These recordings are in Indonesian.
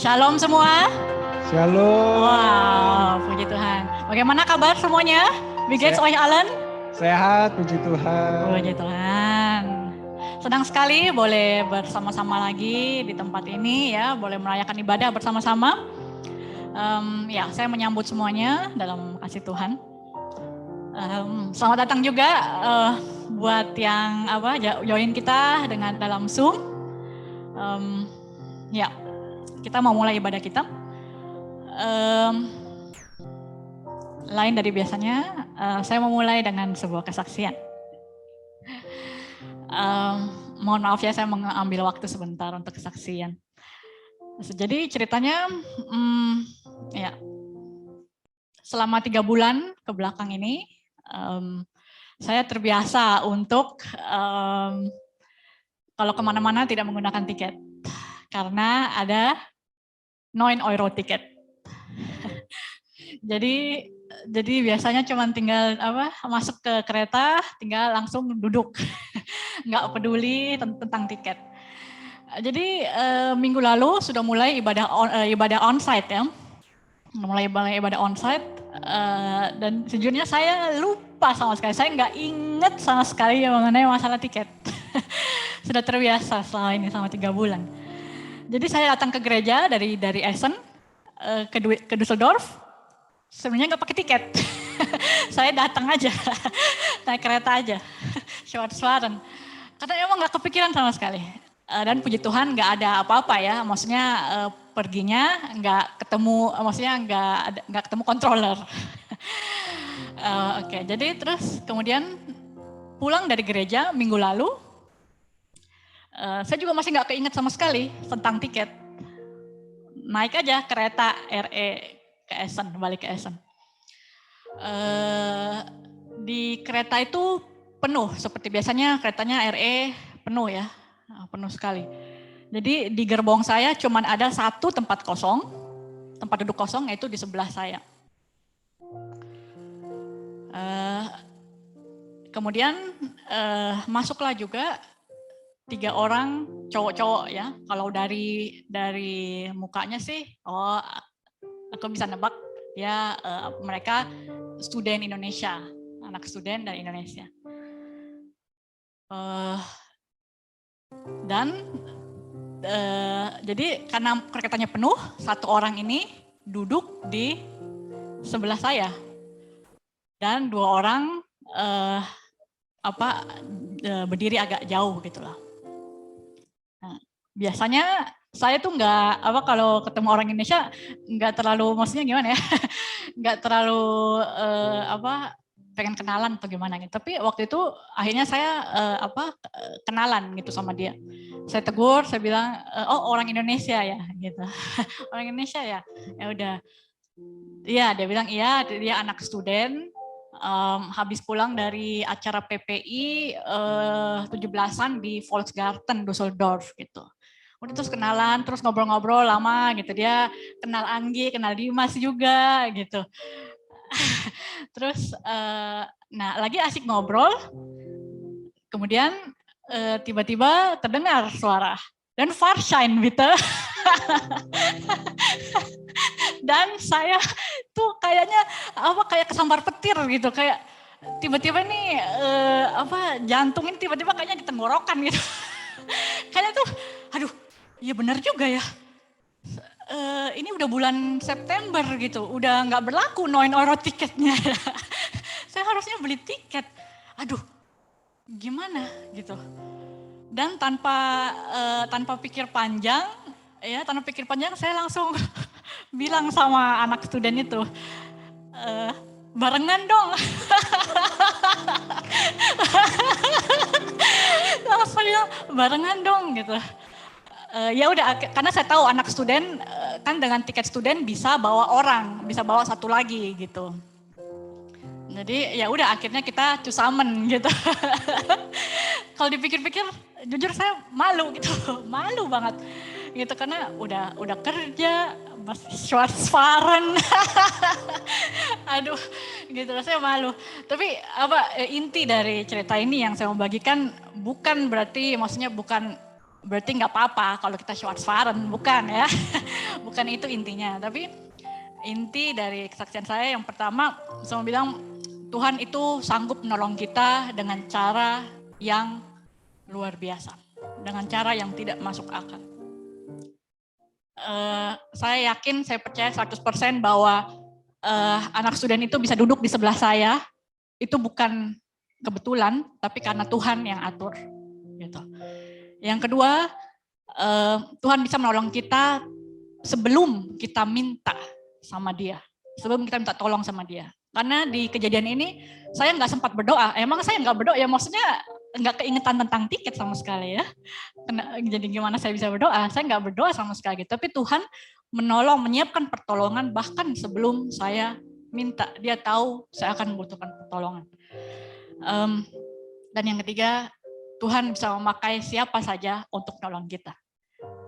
Shalom semua. Shalom. Wow, puji Tuhan. Bagaimana kabar semuanya? Biget Oi Allen? Sehat, puji Tuhan. Puji Tuhan. Senang sekali boleh bersama-sama lagi di tempat ini ya, boleh merayakan ibadah bersama-sama. Ya, saya menyambut semuanya dalam kasih Tuhan. Selamat datang juga buat yang join kita dengan dalam Zoom. Ya, kita mau mulai ibadah kita. Lain dari biasanya, saya memulai dengan sebuah kesaksian. Mohon maaf ya, saya mengambil waktu sebentar untuk kesaksian. Jadi ceritanya, ya, selama 3 bulan ke belakang ini, saya terbiasa untuk kalau kemana-mana tidak menggunakan tiket, karena ada 9 euro tiket. Jadi biasanya cuma tinggal masuk ke kereta, tinggal langsung duduk, nggak peduli tentang tiket. Jadi minggu lalu sudah mulai ibadah onsite ya, mulai ibadah onsite dan sejujurnya saya lupa sama sekali, saya nggak inget sama sekali mengenai masalah tiket. Sudah terbiasa selama ini sama 3 bulan. Jadi saya datang ke gereja dari Essen ke Düsseldorf. Sebenarnya nggak pakai tiket, saya datang aja, naik kereta aja, Schwarzfahren. Karena emang nggak kepikiran sama sekali. Dan puji Tuhan nggak ada apa-apa ya, maksudnya perginya nggak ketemu, maksudnya nggak ketemu controller. Oke, jadi terus kemudian pulang dari gereja minggu lalu, saya juga masih nggak keinget sama sekali tentang tiket. Naik aja kereta RE ke Essen, balik ke Essen. Di kereta itu penuh, seperti biasanya keretanya RE penuh ya, penuh sekali. Jadi di gerbong saya cuma ada 1 tempat kosong, tempat duduk kosong, yaitu di sebelah saya. Kemudian masuklah juga 3 orang cowok-cowok ya. Kalau dari mukanya sih, aku bisa nebak ya, mereka student Indonesia, anak student dari Indonesia. Jadi karena keretanya penuh, 1 orang ini duduk di sebelah saya dan 2 orang berdiri agak jauh gitulah. Nah, biasanya saya tuh kalau ketemu orang Indonesia nggak terlalu, maksudnya gimana ya, nggak terlalu pengen kenalan atau gimana gitu. Tapi waktu itu akhirnya saya kenalan gitu sama dia. Saya tegur, saya bilang, oh orang Indonesia ya gitu. Orang Indonesia ya, ya udah. Iya, dia bilang iya, dia anak student. Habis pulang dari acara PPI 17-an di Volksgarten Düsseldorf gitu. Udah terus kenalan, terus ngobrol-ngobrol lama gitu. Dia kenal Anggi, kenal Dimas juga gitu. Terus, lagi asik ngobrol, kemudian tiba-tiba terdengar suara, dan Fahrschein bitte. Dan saya tuh kayaknya kayak kesambar petir gitu, kayak tiba-tiba nih jantung ini tiba-tiba kayaknya di tenggorokan gitu. Kayaknya tuh, aduh, iya benar juga ya. Ini udah bulan September gitu, udah nggak berlaku 9 euro tiketnya. Saya harusnya beli tiket. Aduh, gimana gitu. Dan tanpa pikir panjang, saya langsung bilang sama anak student itu, barengan dong. Langsung bilang barengan dong gitu. Ya udah, karena saya tahu anak student kan dengan tiket student bisa bawa orang, bisa bawa 1 lagi gitu. Jadi ya udah akhirnya kita cusamen gitu. Kalau dipikir-pikir, jujur saya malu gitu, malu banget gitu, karena udah kerja, masih Schwarzfahren. Aduh, gitu saya malu. Tapi inti dari cerita ini yang saya mau bagikan bukan berarti nggak apa-apa kalau kita Schwarzfahren, bukan ya. Bukan itu intinya, tapi inti dari kesaksian saya yang pertama, saya mau bilang Tuhan itu sanggup menolong kita dengan cara yang luar biasa, dengan cara yang tidak masuk akal. Saya yakin, saya percaya 100% bahwa anak student itu bisa duduk di sebelah saya, itu bukan kebetulan, tapi karena Tuhan yang atur. Gitu. Yang kedua, Tuhan bisa menolong kita sebelum kita minta sama Dia, sebelum kita minta tolong sama Dia. Karena di kejadian ini saya nggak sempat berdoa. Emang saya nggak berdoa ya, maksudnya nggak keingetan tentang tiket sama sekali ya. Jadi gimana saya bisa berdoa? Saya nggak berdoa sama sekali. Tapi Tuhan menolong, menyiapkan pertolongan bahkan sebelum saya minta. Dia tahu saya akan membutuhkan pertolongan. Dan yang ketiga, Tuhan bisa memakai siapa saja untuk menolong kita.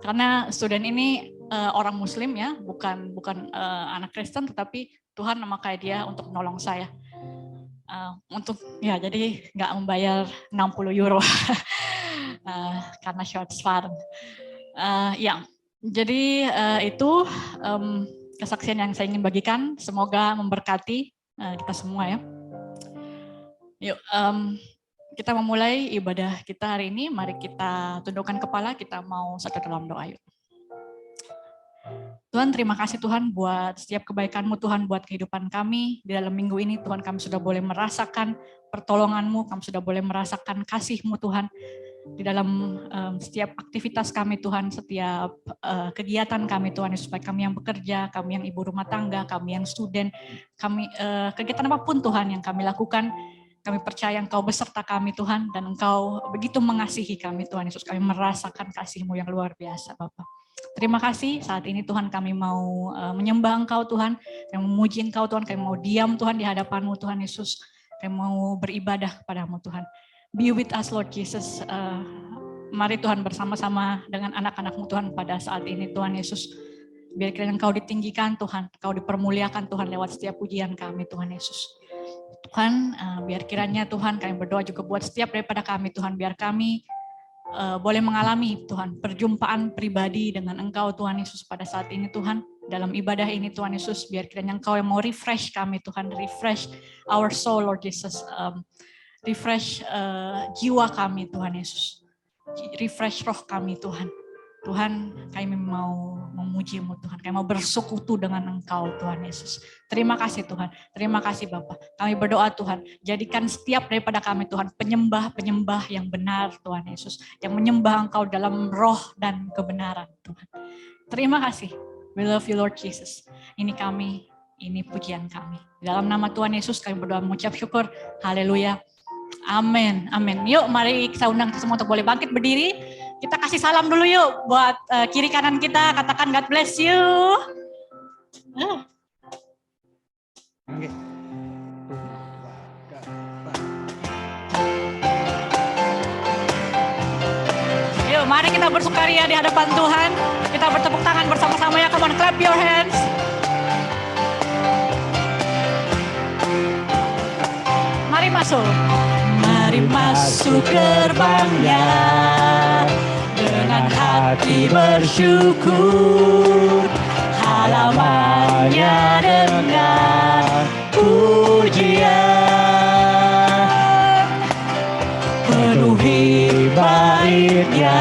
Karena student ini orang Muslim ya, bukan anak Kristen, tetapi Tuhan memakai dia untuk menolong saya. Jadi nggak membayar 60 euro karena short fund. Jadi itu kesaksian yang saya ingin bagikan. Semoga memberkati kita semua ya. Yuk, kita memulai ibadah kita hari ini. Mari kita tundukkan kepala, kita mau satu dalam doa yuk. Tuhan, terima kasih Tuhan buat setiap kebaikan-Mu Tuhan buat kehidupan kami. Di dalam minggu ini Tuhan kami sudah boleh merasakan pertolongan-Mu, kami sudah boleh merasakan kasih-Mu Tuhan. Di dalam setiap aktivitas kami Tuhan, setiap kegiatan kami Tuhan Yesus, baik kami yang bekerja, kami yang ibu rumah tangga, kami yang student, kami kegiatan apapun Tuhan yang kami lakukan, kami percaya Engkau beserta kami Tuhan, dan Engkau begitu mengasihi kami Tuhan Yesus. Kami merasakan kasih-Mu yang luar biasa Bapak. Terima kasih saat ini Tuhan, kami mau menyembah Engkau Tuhan, kami memuji Engkau Tuhan, kami mau diam Tuhan di hadapan-Mu Tuhan Yesus, kami mau beribadah kepada-Mu Tuhan. Be with us Lord Jesus. Mari Tuhan bersama-sama dengan anak-anak-Mu Tuhan pada saat ini Tuhan Yesus. Biar kiranya Engkau ditinggikan Tuhan, Engkau dipermuliakan Tuhan lewat setiap pujian kami Tuhan Yesus. Tuhan, biar kiranya Tuhan kami berdoa juga buat setiap daripada kami Tuhan, biar kami boleh mengalami Tuhan perjumpaan pribadi dengan Engkau Tuhan Yesus pada saat ini Tuhan. Dalam ibadah ini Tuhan Yesus, biar kiranya Engkau yang mau refresh kami Tuhan, refresh our soul Lord Jesus, refresh jiwa kami Tuhan Yesus, refresh roh kami Tuhan. Tuhan, kami mau memuji-Mu Tuhan, kami mau bersekutu dengan Engkau Tuhan Yesus. Terima kasih Tuhan, terima kasih Bapa. Kami berdoa Tuhan, jadikan setiap daripada kami Tuhan penyembah-penyembah yang benar Tuhan Yesus, yang menyembah Engkau dalam roh dan kebenaran Tuhan. Terima kasih, we love you Lord Jesus. Ini kami, ini pujian kami. Dalam nama Tuhan Yesus kami berdoa mengucap syukur, haleluya, amin, amin. Yuk mari kita undang semua untuk boleh bangkit berdiri. Kita kasih salam dulu yuk buat kiri kanan kita, katakan God bless you. Yuk mari kita bersukaria di hadapan Tuhan. Kita bertepuk tangan bersama-sama ya, come on, clap your hands. Mari masuk. Mari masuk gerbangnya dengan hati bersyukur, halamannya dengan pujian, penuhi baitnya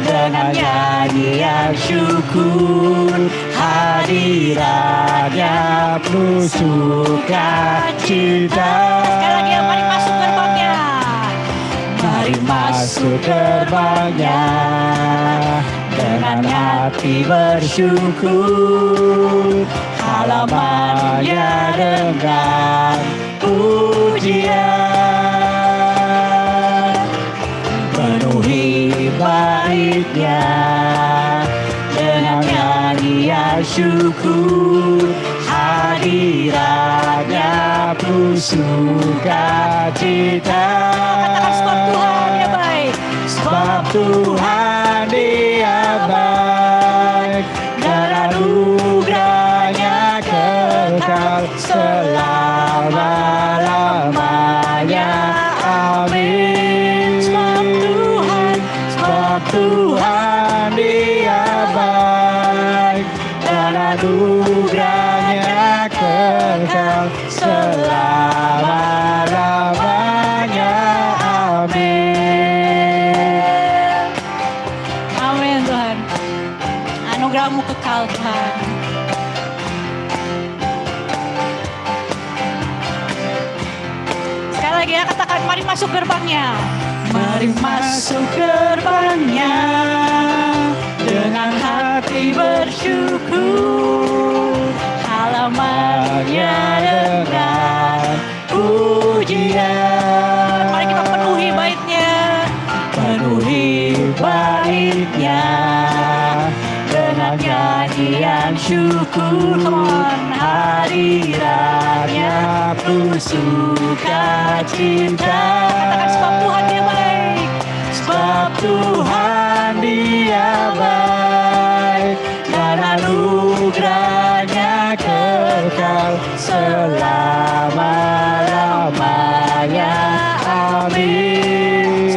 dengan nyanyian syukur, hadiratnya penuh sukacita. Sekali lagi ya, mari masuk gerbangnya. Mari masuk gerbangnya dengan hati bersyukur, halamannya dengan pujian, penuhi baitnya dengan nyanyian syukur, hadiratnya penuh sukacita. Katakan sebab Tuhan dia baik, sebab Tuhan dia baik, dan anugerahnya kekal selama-lamanya. Amin. Sebab Tuhan dia baik, kekal Tuhan. Sekali lagi ya, katakan mari masuk gerbangnya. Mari masuk gerbangnya dengan hati bersyukur, halamannya dengan pujian. Mari kita penuhi baitnya, dengan nyanyian syukur. Come on, hadiratnya penuh sukacita. Katakan sebab Tuhan dia baik, sebab Tuhan dia baik, dan anugerahnya kekal selama-lamanya. Amin.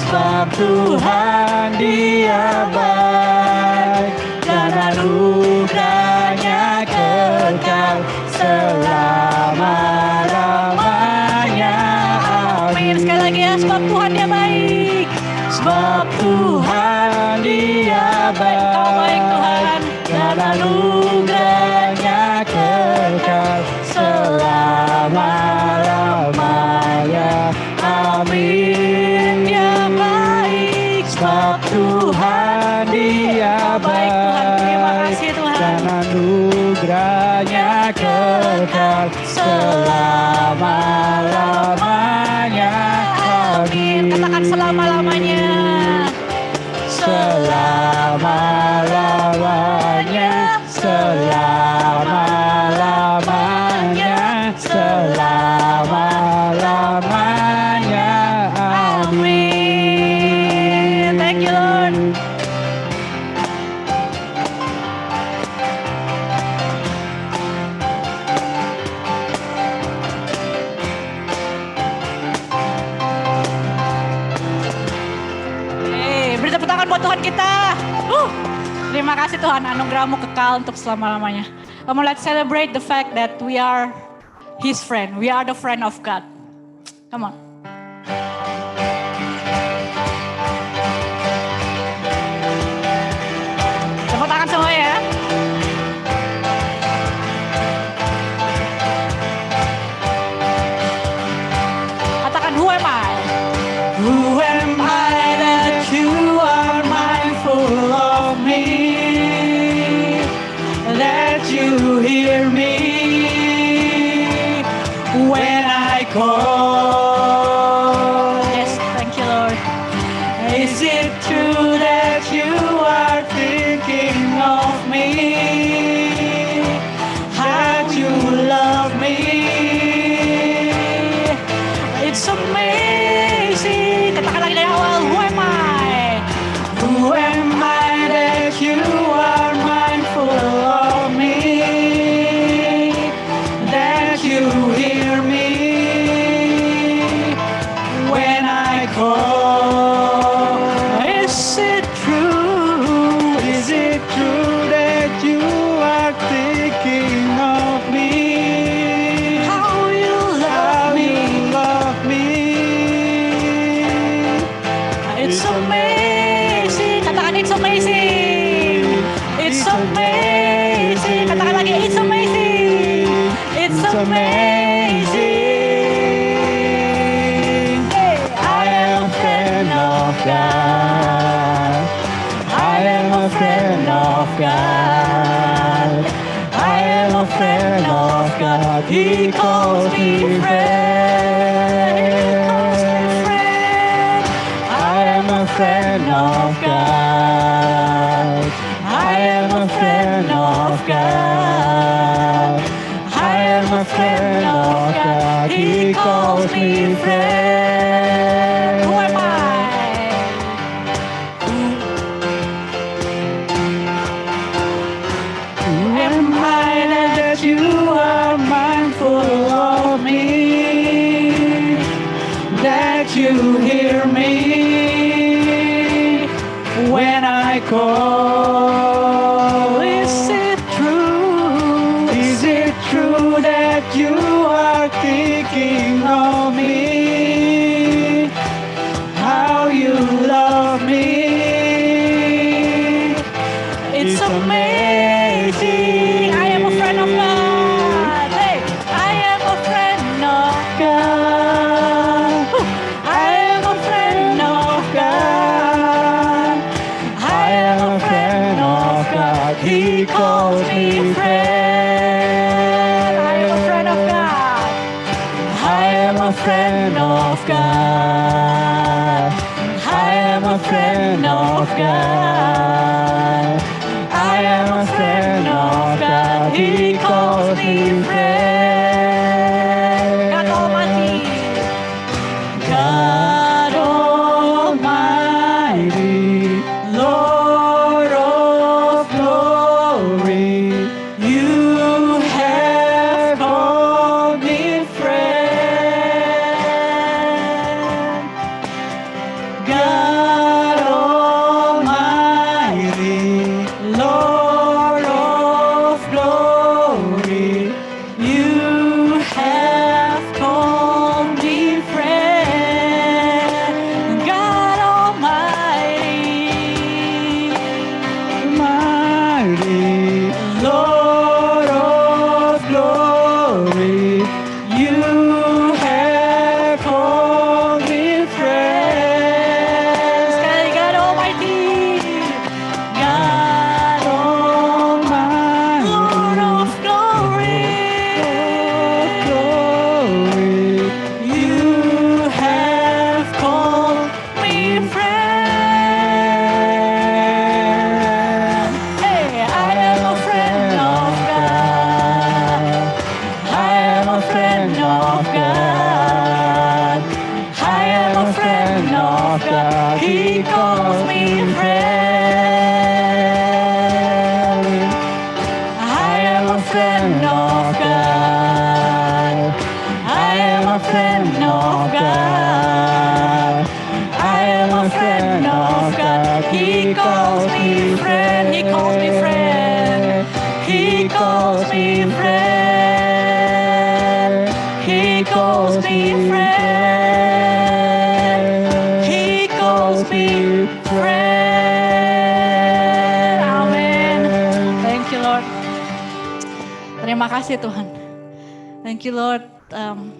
Sebab Tuhan dia baik, dan anugerahnya kekal selama-lamanya. Amin. Sekali lagi ya, sebab Tuhan dia baik, sebab Tuhan dia baik. Kau baik Tuhan, dan anugerahnya kekal selama-lamanya. Amin. Dia baik, sebab Tuhan dia baik. Tuhan, terima kasih Tuhan, dan anugerahnya kekal selama-lamanya. Amin. Katakan selama-lamanya, selama-lamanya, selama-lamanya, selama-lamanya. Amin. Thank you Lord. Beri tepuk tangan buat Tuhan kita. Terima kasih Tuhan, anugerah-Mu kekal untuk selama-lamanya. Come on, let's celebrate the fact that we are His friend. We are the friend of God. Come on. Tepuk tangan semua ya. Katakan, who am I? Who am I that you are mindful of me? That you hear me when I call. Yes, thank you Lord. Is it true that you are thinking of me? That you love me? It's amazing. Katakan lagi dari awal, who am I? Who am I that you are mindful of me? That you hear me when I call. Is it true? Is it true that you are thinking of me? How you love How me? you love me? It's amazing. Katakan it's amazing. It's amazing. Katakan lagi it's amazing. It's amazing. Hey, I am a friend of God. I am a friend of God. I am a friend of God. He calls me friend. I am a friend of God. I am a friend of God. I am a friend of God. He calls me friend. who am I? Who am I that you are mindful of me? That you hear me when I call. Is it true? Is it true that you are thinking of me? How you love me? It's of God. I am a friend of God. I am a friend of God. He calls me friend. God Almighty. God Almighty, Lord of glory, you have called me friend. God Almighty, Lord of glory, you have called me friend. God Almighty. Mighty Lord of glory, you have called me friend. Sekali God Almighty. God Almighty, Lord of glory. you have called me friend. Hey, I am a friend of God. I am a friend of God. I am a friend of God. He calls me friend. I am a friend of God. I am a friend of God. I am a friend of God. He calls me friend. He calls me friend. He calls me friend. He calls me friend. He calls me friend. Amin. Thank you Lord. Terima kasih Tuhan. Thank you Lord.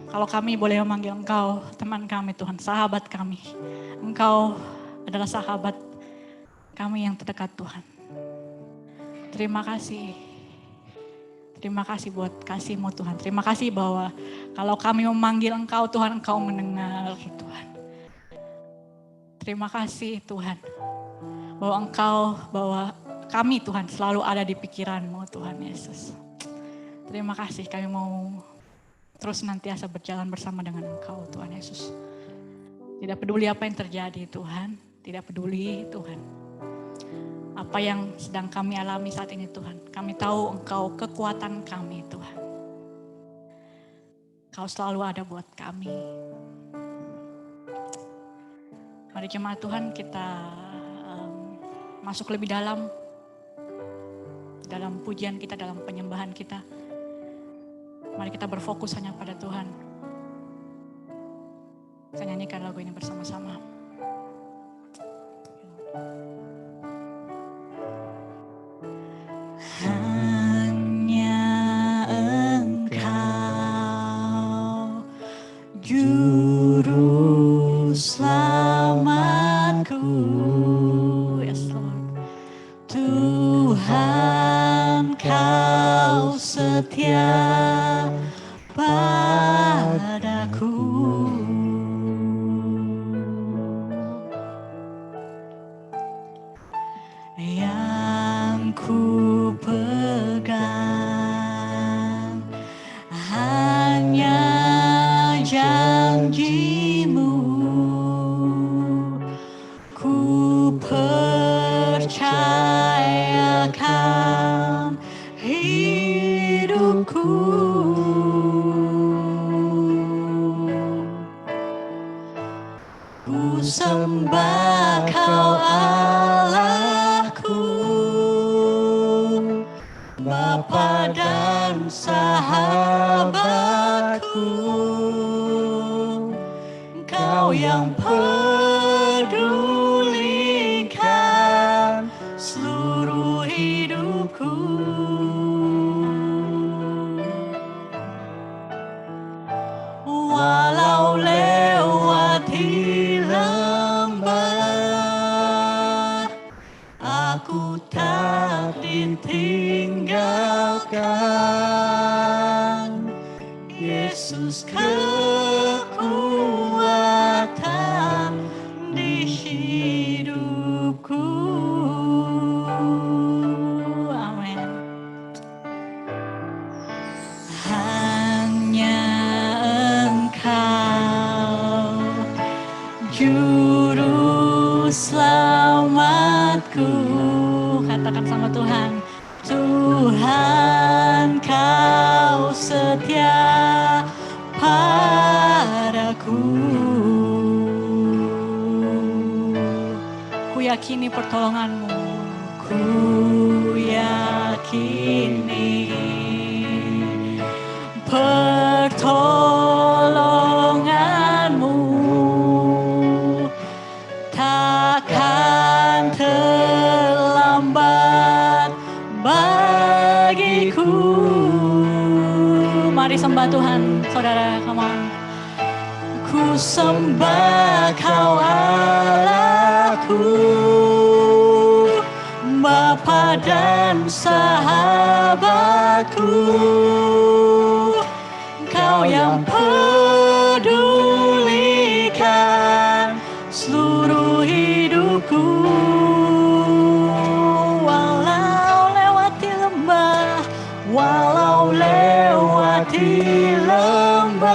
Kalau kami boleh memanggil Engkau teman kami Tuhan, sahabat kami. Engkau adalah sahabat kami yang terdekat Tuhan. Terima kasih. Terima kasih buat kasih-Mu Tuhan. Terima kasih bahwa kalau kami memanggil Engkau Tuhan, Engkau mendengar Tuhan. Terima kasih Tuhan. Bahwa kami Tuhan selalu ada di pikiran-Mu Tuhan Yesus. Terima kasih, kami mau terus nantiasa berjalan bersama dengan Engkau Tuhan Yesus. Tidak peduli apa yang terjadi Tuhan, tidak peduli Tuhan. Apa yang sedang kami alami saat ini Tuhan. Kami tahu Engkau kekuatan kami Tuhan. Engkau selalu ada buat kami. Mari jemaat Tuhan kita masuk lebih dalam pujian kita, dalam penyembahan kita. Mari kita berfokus hanya pada Tuhan. Kita nyanyikan lagu ini bersama-sama. Hanya Engkau Juru Selamatku. Yes Lord. Tuhan Kau setia padaku. Yang ku pegang hanya janji-Mu. Ku percayakan hidupku. Ku sembah Kau Allahku, Bapa dan sahabatku. Kau yang pedulikan seluruh hidupku. Walau lewati lembah, aku tak ditinggalkan. Yesus kekuatanku, Juru selamatku. Katakan sama Tuhan. Tuhan kau setia padaku. Ku yakini pertolonganmu. Ku yakini pertolonganmu takkan terlambat bagiku. Mari sembah Tuhan, saudara, come on. Ku sembah kau Allahku, Bapa dan sahabatku, Kau yang pedulikan seluruh hidupku. Walau lewati lembah, walau lewati lembah,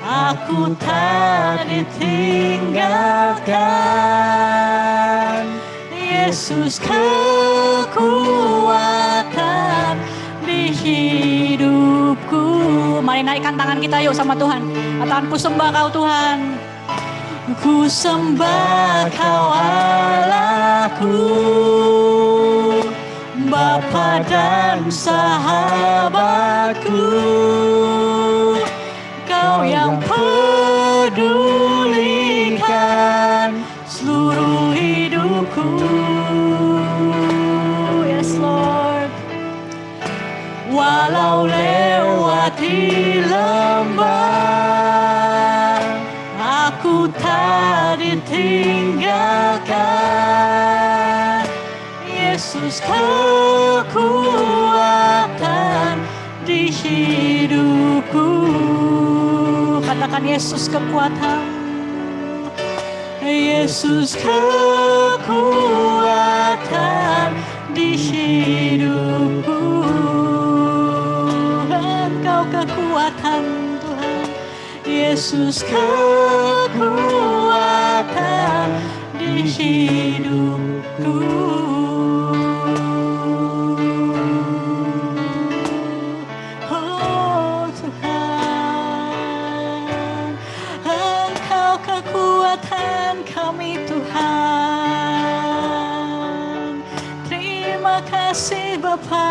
aku tak ditinggalkan. Yesus kekuatan di hidupku. Mari naikkan tangan kita yuk sama Tuhan. Katakan, ku sembah kau Tuhan. Ku sembah kau Allahku, Bapa dan sahabatku, Kau yang pedulikan seluruh hidupku. Yes Lord. Walau lewati lembah, aku tak ditinggalkan. Yesus kekuatan di hidupku. Katakan, Yesus kekuatan. Yesus kekuatan di hidupku. Engkau kekuatan Tuhan. Yesus kekuatan di hidupku. Oh Tuhan, Engkau kekuatan kami Tuhan. Terima kasih Bapa.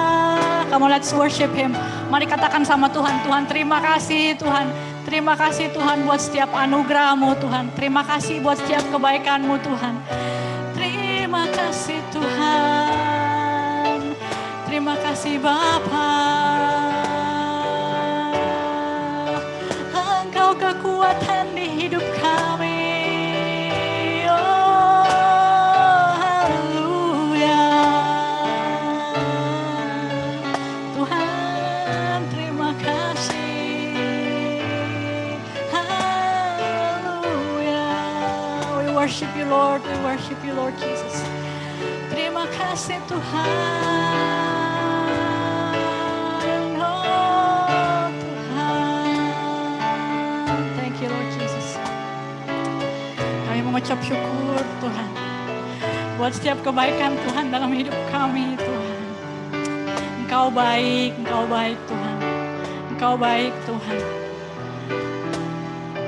Come on, let's worship Him. Mari katakan sama Tuhan, Tuhan terima kasih Tuhan. Terima kasih Tuhan buat setiap anugerah-Mu Tuhan. Terima kasih buat setiap kebaikan-Mu Tuhan. Terima kasih Tuhan. Terima kasih Bapa. Engkau kekuatan di hidup kami. Oh, haleluya. Tuhan, terima kasih. Haleluya. We worship you Lord. We worship you Lord Jesus. Terima kasih Tuhan. Oh Tuhan. Thank you Lord Jesus. Kami mengucap syukur Tuhan buat setiap kebaikan Tuhan dalam hidup kami Tuhan. Engkau baik Tuhan. Engkau baik Tuhan.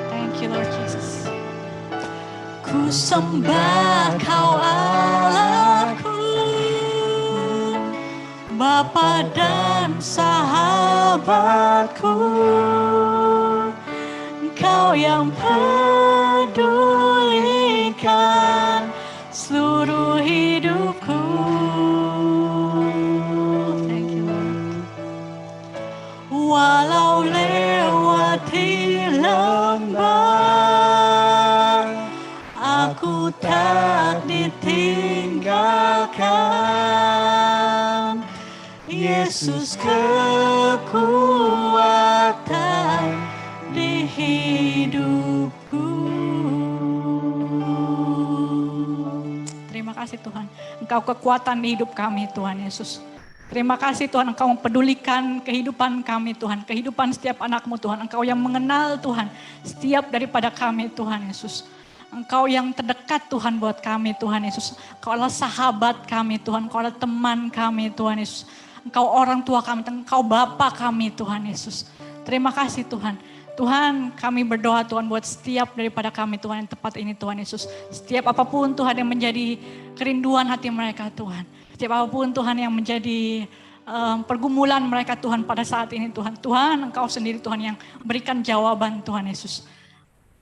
Thank you Lord Jesus. Ku sembah kau Allahku, Bapa dan sahabatku, Kau yang pedulikan seluruh hidupku. Thank you Lord. Walau lewati lembah, aku tak ditinggalkan. Yesus kekuatan di hidupku. Terima kasih Tuhan. Engkau kekuatan di hidup kami Tuhan Yesus. Terima kasih Tuhan, Engkau mempedulikan kehidupan kami Tuhan, kehidupan setiap anak-Mu Tuhan. Engkau yang mengenal Tuhan, setiap daripada kami Tuhan Yesus. Engkau yang terdekat Tuhan buat kami Tuhan Yesus. Engkau adalah sahabat kami Tuhan, Engkau adalah teman kami Tuhan Yesus. Engkau orang tua kami, Engkau Bapa kami Tuhan Yesus. Terima kasih Tuhan. Tuhan, kami berdoa Tuhan buat setiap daripada kami Tuhan yang tepat ini Tuhan Yesus. Setiap apapun Tuhan yang menjadi kerinduan hati mereka Tuhan. Setiap apapun Tuhan yang menjadi pergumulan mereka Tuhan pada saat ini Tuhan. Tuhan, Engkau sendiri Tuhan yang berikan jawaban Tuhan Yesus.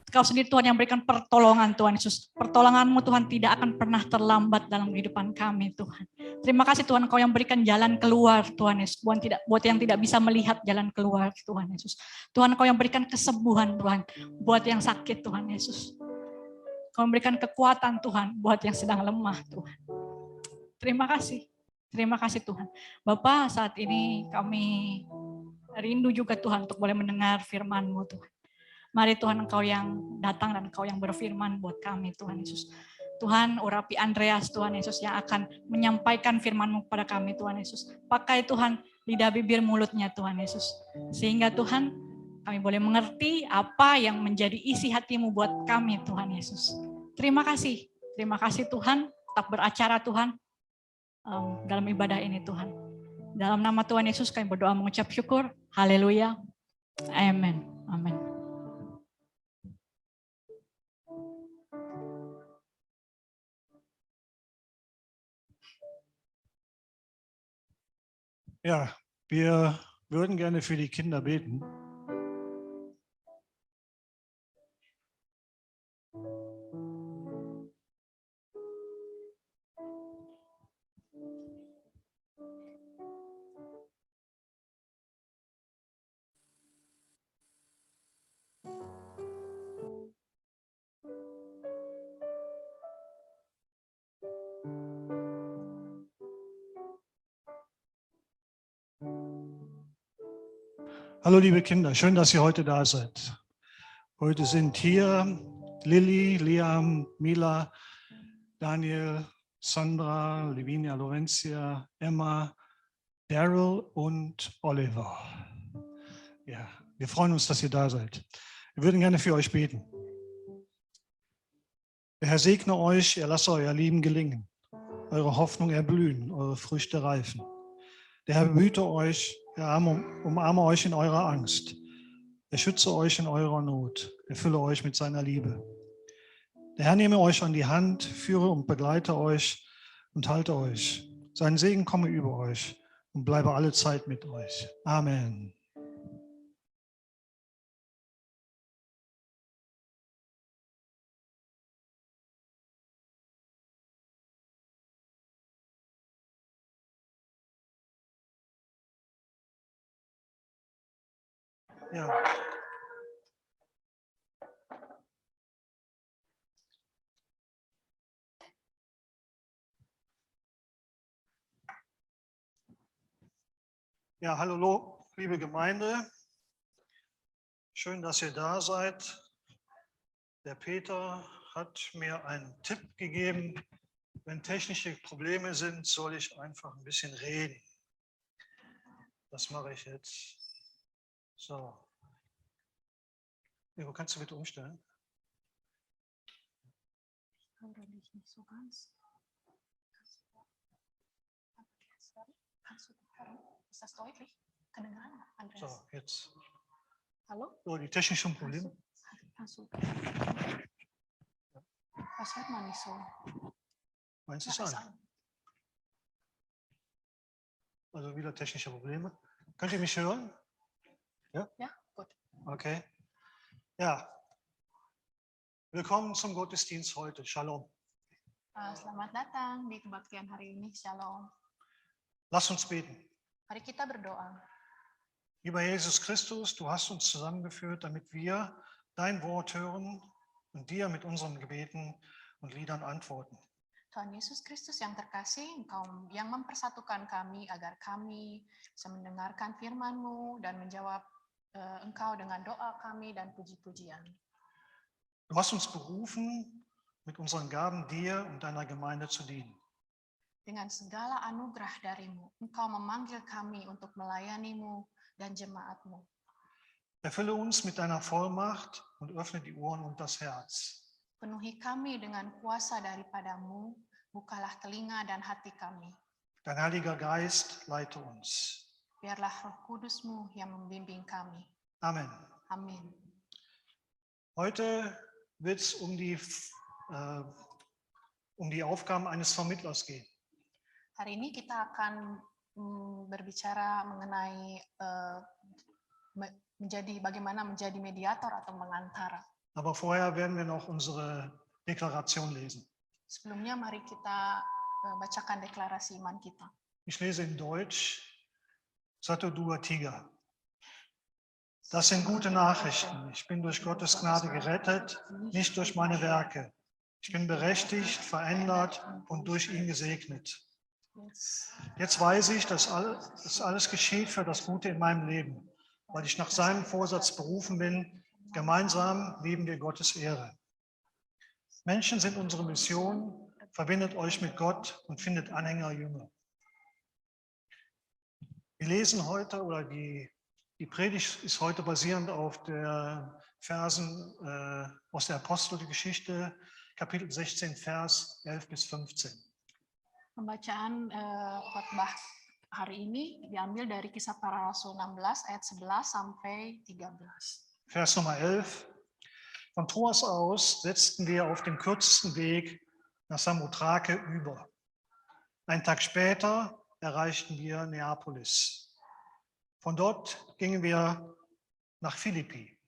Engkau sendiri Tuhan yang berikan pertolongan Tuhan Yesus. Pertolongan-Mu Tuhan tidak akan pernah terlambat dalam kehidupan kami Tuhan. Terima kasih Tuhan Engkau yang berikan jalan keluar Tuhan Yesus. Buat yang tidak bisa melihat jalan keluar Tuhan Yesus. Tuhan Engkau yang berikan kesembuhan Tuhan. Buat yang sakit Tuhan Yesus. Engkau memberikan kekuatan Tuhan buat yang sedang lemah Tuhan. Terima kasih. Terima kasih Tuhan. Bapa, saat ini kami rindu juga Tuhan untuk boleh mendengar firman-Mu Tuhan. Mari Tuhan Engkau yang datang dan Engkau yang berfirman buat kami Tuhan Yesus. Tuhan urapi Andreas Tuhan Yesus yang akan menyampaikan firman-Mu kepada kami Tuhan Yesus. Pakai Tuhan lidah bibir mulutnya Tuhan Yesus. Sehingga Tuhan kami boleh mengerti apa yang menjadi isi hati-Mu buat kami Tuhan Yesus. Terima kasih. Terima kasih Tuhan. Tetap beracara Tuhan. Dalam ibadah ini Tuhan. Dalam nama Tuhan Yesus kami berdoa mengucap syukur. Haleluya. Amin. Amin. Ja, wir würden gerne für die Kinder beten. Hallo liebe Kinder, schön, dass ihr heute da seid. Heute sind hier Lilly, Liam, Mila, Daniel, Sandra, Lavinia, Lorencia, Emma, Daryl und Oliver. Ja, wir freuen uns, dass ihr da seid. Wir würden gerne für euch beten. Der Herr segne euch, er lasse euer Leben gelingen, eure Hoffnung erblühen, eure Früchte reifen. Der Herr behüte euch, er umarme euch in eurer Angst. Er schütze euch in eurer Not. Erfülle euch mit seiner Liebe. Der Herr nehme euch an die Hand, führe und begleite euch und halte euch. Sein Segen komme über euch und bleibe alle Zeit mit euch. Amen. Ja. Ja, hallo, liebe Gemeinde. Schön, dass ihr da seid. Der Peter hat mir einen Tipp gegeben. Wenn technische Probleme sind, soll ich einfach ein bisschen reden. Das mache ich jetzt. So. Wo kannst du bitte umstellen? Nicht so ganz. Kannst du hören? Ist das deutlich? Kedengaran, Andreas? So, jetzt. Hallo? So, die technischen Probleme. Das hört man nicht so. Meinst du es an? Also wieder technische Probleme. Könnt ihr mich hören? Ja? Ja, gut. Okay. Ja. Willkommen zum Gottesdienst heute. Shalom. Selamat datang di kebaktian hari ini. Shalom. Lass uns beten. Mari kita berdoa. Lieber Jesus Christus, du hast uns zusammengeführt, damit wir dein Wort hören und dir mit unseren Gebeten und Liedern antworten. Tuhan Yesus Kristus yang terkasih, Engkau yang mempersatukan kami agar kami bisa mendengarkan firman-Mu dan menjawab Engkau dengan doa kami dan puji-pujian. Du hast uns berufen, mit unseren Gaben dir und deiner Gemeinde zu dienen. Dengan segala anugerah darimu, Engkau memanggil kami untuk melayanimu dan jemaatmu. Erfülle uns mit deiner Vollmacht und öffne die Ohren und das Herz. Penuhi kami dengan kuasa daripadamu, bukalah telinga dan hati kami. Dein Heiliger Geist leite uns. Biarlah Roh Kudus-Mu yang membimbing kami. Amen. Amin. Heute wird es um die Aufgaben eines Vermittlers gehen. Hari ini kita akan berbicara mengenai bagaimana menjadi mediator atau mengantara. Aber vorher werden wir noch unsere Deklaration lesen. Sebelumnya mari kita bacakan deklarasi iman kita. Ich lese in Deutsch, Satu Dua Tiga. Das sind gute Nachrichten. Ich bin durch Gottes Gnade gerettet, nicht durch meine Werke. Ich bin berechtigt, verändert und durch ihn gesegnet. Jetzt weiß ich, dass alles geschieht für das Gute in meinem Leben, weil ich nach seinem Vorsatz berufen bin. Gemeinsam leben wir Gottes Ehre. Menschen sind unsere Mission. Verbindet euch mit Gott und findet Anhänger, Jünger. Wir lesen heute, oder die Predigt ist heute basierend auf der Versen aus der Apostelgeschichte, Kapitel 16, Vers 11 bis 15. Pembacaan khotbah hari ini diambil dari Kisah Para Rasul 16 ayat 11 sampai 13. Vers Nummer 11. Von Troas aus setzten wir auf dem kürzesten Weg nach Samothrake über. Einen Tag später erreichten wir Neapolis. Von dort gingen wir nach Philippi.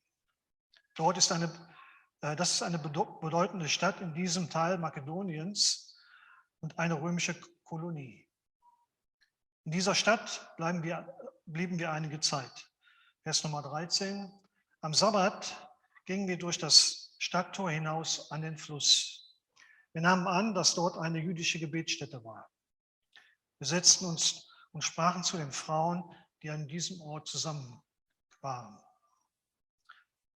Das ist eine bedeutende Stadt in diesem Teil Makedoniens und eine römische Kolonie. In dieser Stadt blieben wir einige Zeit. Vers Nummer 13. Am Sabbat gingen wir durch das Stadttor hinaus an den Fluss. Wir nahmen an, dass dort eine jüdische Gebetsstätte war. Wir setzten uns und sprachen zu den Frauen, die an diesem Ort zusammen waren.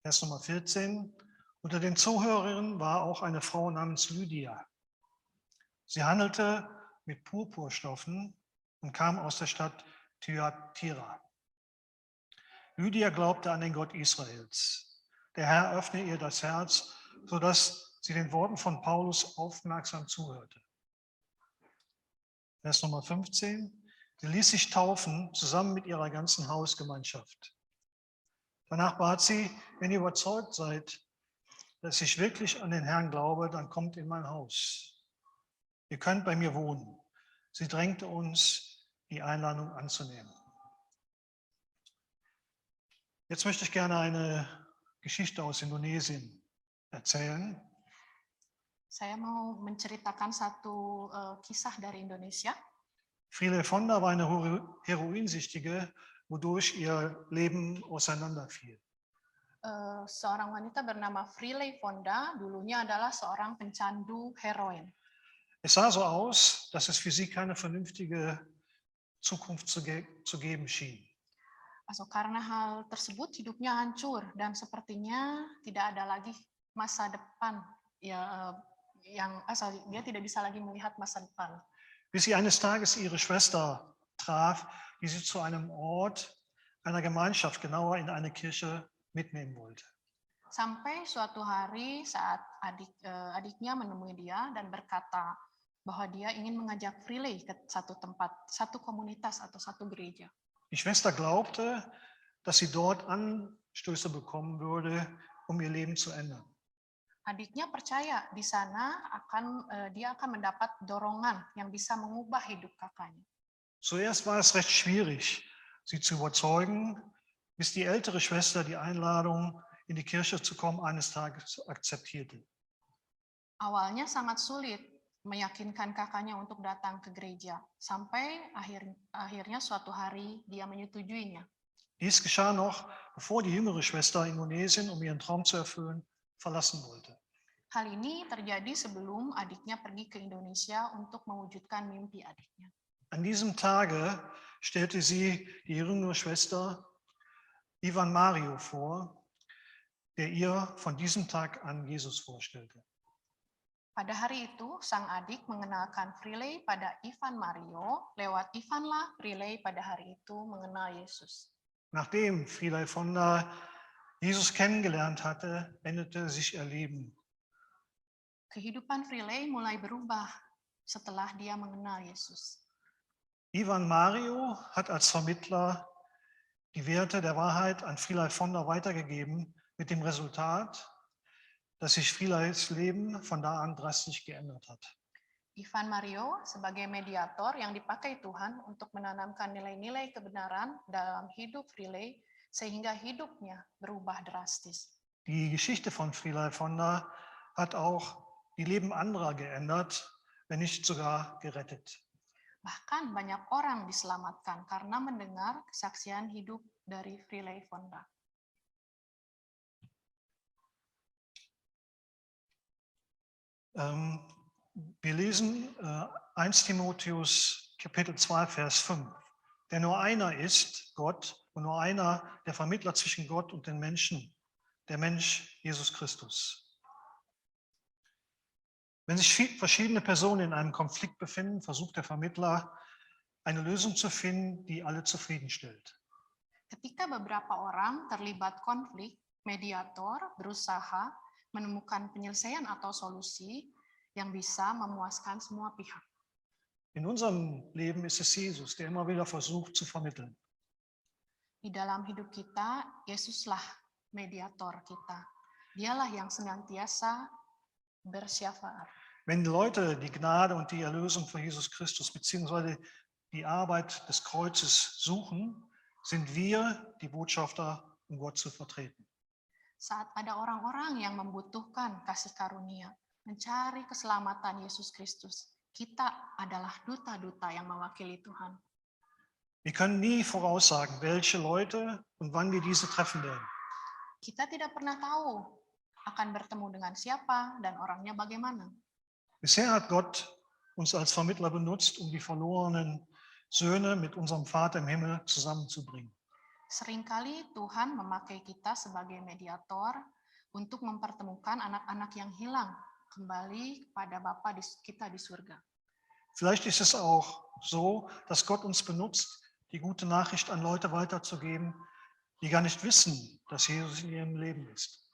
Vers Nummer 14. Unter den Zuhörerinnen war auch eine Frau namens Lydia. Sie handelte mit Purpurstoffen und kam aus der Stadt Thyatira. Lydia glaubte an den Gott Israels. Der Herr öffnete ihr das Herz, sodass sie den Worten von Paulus aufmerksam zuhörte. Vers Nummer 15. Sie ließ sich taufen, zusammen mit ihrer ganzen Hausgemeinschaft. Danach bat sie, wenn ihr überzeugt seid, dass ich wirklich an den Herrn glaube, dann kommt in mein Haus. Ihr könnt bei mir wohnen. Sie drängte uns, die Einladung anzunehmen. Jetzt möchte ich gerne eine Geschichte aus Indonesien erzählen. Saya mau menceritakan satu kisah dari Indonesia. Frile Fonda war eine Heroinsüchtige, wodurch ihr Leben auseinanderfiel. Seorang wanita bernama Frile Fonda dulunya adalah seorang pencandu heroin. Es sah so aus, dass es für sie keine vernünftige Zukunft zu geben schien. Also karena hal tersebut hidupnya hancur dan sepertinya tidak ada lagi masa depan ya, dia tidak bisa lagi melihat masa depan. Bis sie eines Tages ihre Schwester traf, die sie zu einem Ort einer Gemeinschaft, genauer in eine Kirche, mitnehmen wollte. Sampai suatu hari saat adiknya menemui dia dan berkata bahwa dia ingin mengajak Frile ke satu tempat, satu komunitas atau satu gereja. Die Schwester glaubte, dass sie dort Anstöße bekommen würde, um ihr Leben zu ändern. Adiknya percaya di sana dia akan mendapat dorongan yang bisa mengubah hidup kakaknya. Zuerst war es recht schwierig, sie zu überzeugen, bis die ältere Schwester die Einladung, in die Kirche zu kommen, eines Tages akzeptierte. Awalnya sangat sulit meyakinkan kakaknya untuk datang ke gereja, sampai akhirnya suatu hari dia menyetujuinya. Dies geschah noch, bevor die jüngere Schwester Indonesien, um ihren Traum zu erfüllen, verlassen wollte. Hal ini terjadi sebelum adiknya pergi ke Indonesia untuk mewujudkan mimpi adiknya. An diesem Tage stellte sie die jüngere Schwester Ivan Mario vor, der ihr von diesem Tag an Jesus vorstellte. Pada hari itu, sang adik mengenalkan Freeley pada Ivan Mario, lewat Ivanlah Freeley pada hari itu mengenal Yesus. Nachdem Freeley von der Jesus kennengelernt hatte, änderte sich ihr Leben. Kehidupan Freeley mulai berubah setelah dia mengenal Yesus. Ivan Mario hat als Vermittler die Werte der Wahrheit an Freeley von der weitergegeben, mit dem Resultat, dass sich Freeleys Leben von da an drastisch geändert hat. Ivan Mario sebagai mediator yang dipakai Tuhan untuk menanamkan nilai-nilai kebenaran dalam hidup Freeley sehingga hidupnya berubah drastis. Die Geschichte von Freeley von der hat auch die Leben anderer geändert, wenn nicht sogar gerettet. Bahkan banyak orang diselamatkan karena mendengar kesaksian hidup dari Freeley von der. Wir lesen 1 Timotheus Kapitel 2, Vers 5. Denn nur einer ist Gott und nur einer der Vermittler zwischen Gott und den Menschen, der Mensch Jesus Christus. Wenn sich verschiedene Personen in einem Konflikt befinden, versucht der Vermittler, eine Lösung zu finden, die alle zufriedenstellt. Ketika beberapa orang terlibat konflik, mediator berusaha menemukan penyelesaian atau solusi yang bisa memuaskan semua pihak. In unserem Leben ist es Jesus, der immer wieder versucht zu vermitteln. Di dalam hidup kita, Yesuslah mediator kita. Dialah yang senantiasa bersyafaat. Wenn die Leute die Gnade und die Erlösung von Jesus Christus bzw. die Arbeit des Kreuzes suchen, sind wir die Botschafter, um Gott zu vertreten. Saat ada orang-orang yang membutuhkan kasih karunia, mencari keselamatan Yesus Kristus, kita adalah duta-duta yang mewakili Tuhan. Wir können nie voraussagen, welche Leute und wann wir diese treffen werden. Kita tidak pernah tahu akan bertemu dengan siapa dan orangnya bagaimana. Bisher hat Gott uns als Vermittler benutzt, um die verlorenen Söhne mit unserem Vater im Himmel zusammenzubringen. Seringkali Tuhan memakai kita sebagai mediator untuk mempertemukan anak-anak yang hilang kembali kepada Bapa kita di surga. Vielleicht ist es auch so, dass Gott uns benutzt, die gute Nachricht an Leute weiterzugeben, die gar nicht wissen, dass Jesus in ihrem Leben ist.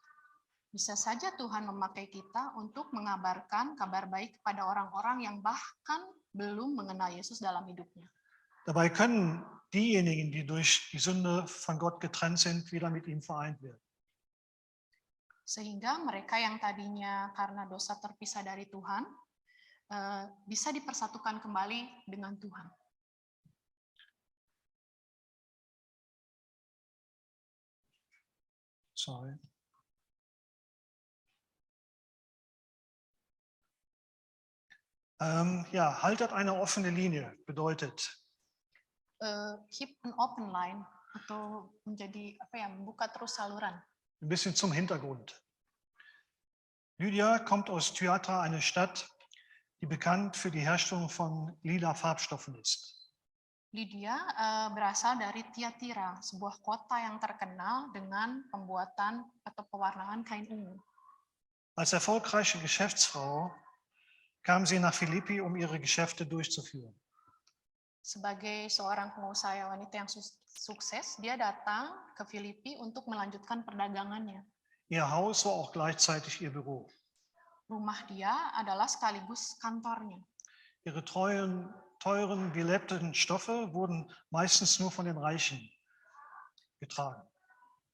Bisa saja Tuhan memakai kita untuk mengabarkan kabar baik kepada orang-orang yang bahkan belum mengenal Yesus dalam hidupnya. Dabei können diejenigen, die durch die Sünde von Gott getrennt sind, wieder mit ihm vereint werden. Sehingga mereka yang tadinya karena dosa terpisah dari Tuhan, bisa dipersatukan kembali dengan Tuhan. Sorry. Haltet eine offene Linie bedeutet, Keep an open line atau membuka terus saluran. ein bisschen zum Hintergrund. Lydia kommt aus Thyatira, eine Stadt, die bekannt für die Herstellung von lila Farbstoffen ist. Lydia berasal dari Thyatira, sebuah kota yang terkenal dengan pembuatan atau pewarnaan kain ungu. Als erfolgreiche Geschäftsfrau kam sie nach Philippi, um ihre Geschäfte durchzuführen. Sebagai seorang pengusaha wanita yang sukses, dia datang ke Filipi untuk melanjutkan perdagangannya. Ihr Haus war auch gleichzeitig ihr Büro. Rumah dia adalah sekaligus kantornya. Ihre teuren, geleppten Stoffe wurden meistens nur von den Reichen getragen.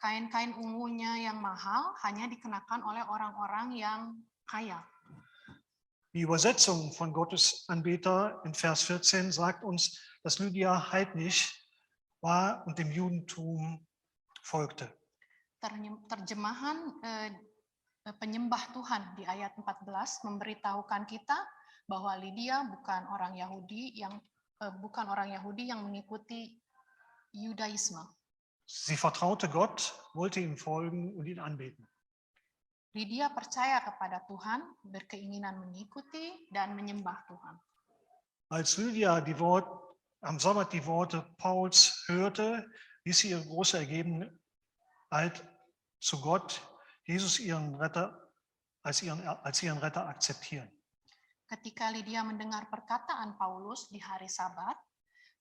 Kain-kain ungunya yang mahal hanya dikenakan oleh orang-orang yang kaya. Die Übersetzung von Gottes Anbeter in Vers 14 sagt uns, dass Lydia heidnisch war und dem Judentum folgte. Terjemahan penyembah Tuhan di ayat 14 memberitahukan kita bahwa Lydia bukan orang Yahudi yang mengikuti Judaisme. Sie vertraute Gott, wollte ihm folgen und ihn anbeten. Lydia percaya kepada Tuhan, berkeinginan mengikuti dan menyembah Tuhan. Als Lydia am Sabbat die Worte Pauls hörte, ließ sie ihre große Ergebenheit zu Gott, Jesus ihren Retter, als ihren Retter akzeptieren. Ketika Lydia mendengar perkataan Paulus di hari Sabat,